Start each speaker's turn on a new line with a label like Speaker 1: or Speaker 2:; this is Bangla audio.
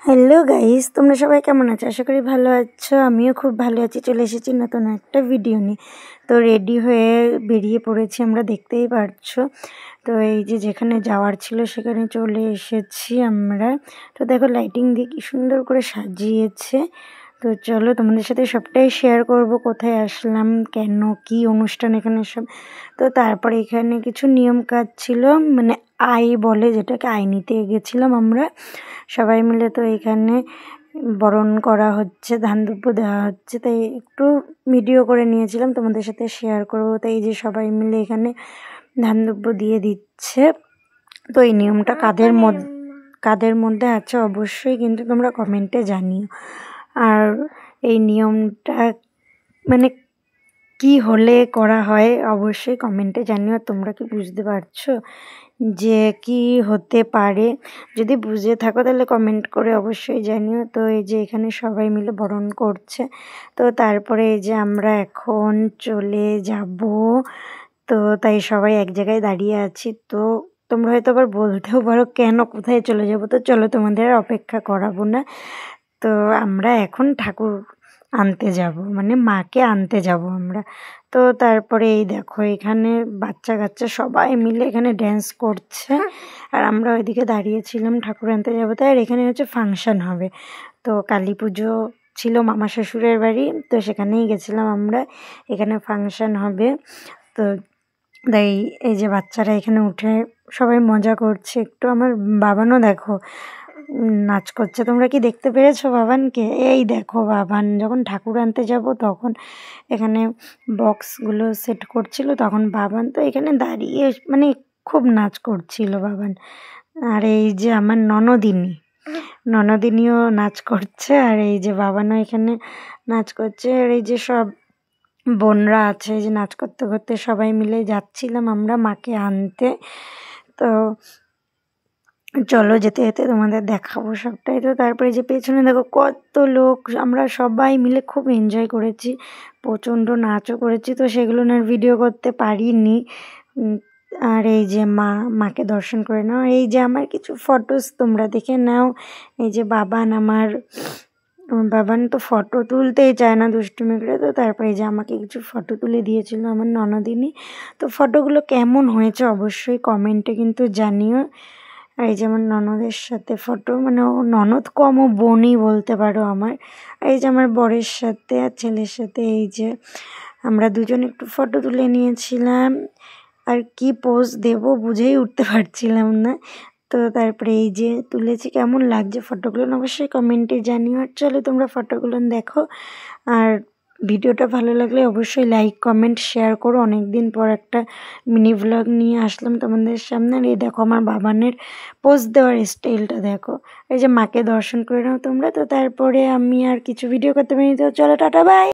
Speaker 1: হ্যালো গাইস, তোমরা সবাই কেমন আছো? আশা করি ভালো আছো। আমিও খুব ভালো আছি। চলে এসেছি নতুন একটা ভিডিও নিয়ে। তো রেডি হয়ে বেরিয়ে পড়েছি, আমরা দেখতেই পারছো। তো এই যে যেখানে যাওয়ার ছিল সেখানে চলে এসেছি আমরা। তো দেখো লাইটিং দিয়ে কি সুন্দর করে সাজিয়েছে। তো চলো তোমাদের সাথে সবটাই শেয়ার করব, কোথায় আসলাম, কেন, কি অনুষ্ঠান এখানে সব। তো তারপরে এখানে কিছু নিয়ম কাজ ছিল, মানে আই বলে যেটাকে, আই নিতে গেছিলাম আমরা সবাই মিলে। তো এখানে বরণ করা হচ্ছে, ধান দুব্য দেওয়া হচ্ছে, তাই একটু ভিডিও করে নিয়েছিলাম তোমাদের সাথে শেয়ার করবো। তাই এই যে সবাই মিলে এখানে ধান দুব্য দিয়ে দিচ্ছে। তো এই নিয়মটা কাদের মধ্যে আছে অবশ্যই কিন্তু তোমরা কমেন্টে জানিও। আর এই নিয়মটা মানে কি হলে করা হয় অবশ্যই কমেন্টে জানিও। তোমরা কি বুঝতে পারছো যে কি হতে পারে? যদি বুঝে থাকো তাহলে কমেন্ট করে অবশ্যই জানিও। তো এই যে এখানে সবাই মিলে বরণ করছে। তো তারপরে এই যে আমরা এখন চলে যাব। তো তাই সবাই এক জায়গায় দাঁড়িয়ে আছি। তো তোমরা হয়তো আবার বলতেও পারো কেন, কোথায় চলে যাব? তো চলো তোমাদের আর অপেক্ষা করাবো না। তো আমরা এখন ঠাকুর আনতে যাব, মানে মাকে আনতে যাব আমরা। তো তারপরে এই দেখো এখানে বাচ্চা কাচ্চা সবাই মিলে এখানে ড্যান্স করছে, আর আমরা ওইদিকে দাঁড়িয়েছিলাম ঠাকুর আনতে যাবো তাই। আর এখানে হচ্ছে ফাংশন হবে। তো কালী পুজো ছিল মামা শ্বশুরের বাড়ি, তো সেখানেই গেছিলাম আমরা। এখানে ফাংশন হবে। তো তাই এই যে বাচ্চারা এখানে উঠে সবাই মজা করছে একটু। আমার বাবানও দেখো নাচ করছে। তোমরা কি দেখতে পেরেছো বাবানকে? এই দেখো বাবান যখন ঠাকুর আনতে যাব তখন এখানে বক্সগুলো সেট করছিল, তখন বাবান তো এখানে দাঁড়িয়ে মানে খুব নাচ করছিল বাবান। আর এই যে আমার ননদিনীও নাচ করছে, আর এই যে বাবানও এখানে নাচ করছে। আর এই যে সব বোনরা আছে, এই যে নাচ করতে করতে সবাই মিলে যাচ্ছিলাম আমরা মাকে আনতে। তো চলো যেতে যেতে তোমাদের দেখাবো সবটাই। তো তারপরে যে পেছনে দেখো কত লোক, আমরা সবাই মিলে খুব এনজয় করেছি, প্রচণ্ড নাচও করেছি। তো সেগুলো না ভিডিও করতে পারিনি। আর এই যে মাকে দর্শন করে নাও। এই যে আমার কিছু ফটোস তোমরা দেখে নাও। এই যে আমার বাবান তো ফটো তুলতেই চায় না, দুষ্টুমি করে। তো তারপরে এই যে আমাকে কিছু ফটো তুলে দিয়েছিল আমার ননদিনী। তো ফটোগুলো কেমন হয়েছে অবশ্যই কমেন্টে কিন্তু জানিও। আর এই যে আমার ননদের সাথে ফটো, মানে ও ননদ কম, ও বোনই বলতে পারো আমার। আর এই যে আমার বরের সাথে আর ছেলের সাথে এই যে আমরা দুজন একটু ফটো তুলে নিয়েছিলাম। আর কি পোজ দেব বুঝেই উঠতে পারছিলাম না। তো তারপরে এই যে তুলেছি, কেমন লাগছে ফটোগুলো অবশ্যই কমেন্টে জানিও। আর চলো তোমরা ফটোগুলো দেখো। আর ভিডিওটা ভালো লাগলে অবশ্যই লাইক কমেন্ট শেয়ার করো। অনেক দিন পর একটা মিনি ভ্লগ নিয়ে আসলাম তোমাদের সামনে। আর এই দেখো আমার বাবানের পোজ দেওয়ার স্টাইলটা দেখো। এই যে মাকে দর্শন করে নাও তোমরা। তো তারপরে আমি আর কিছু ভিডিও করতে পারিনি। তো চলো টাটা বাই।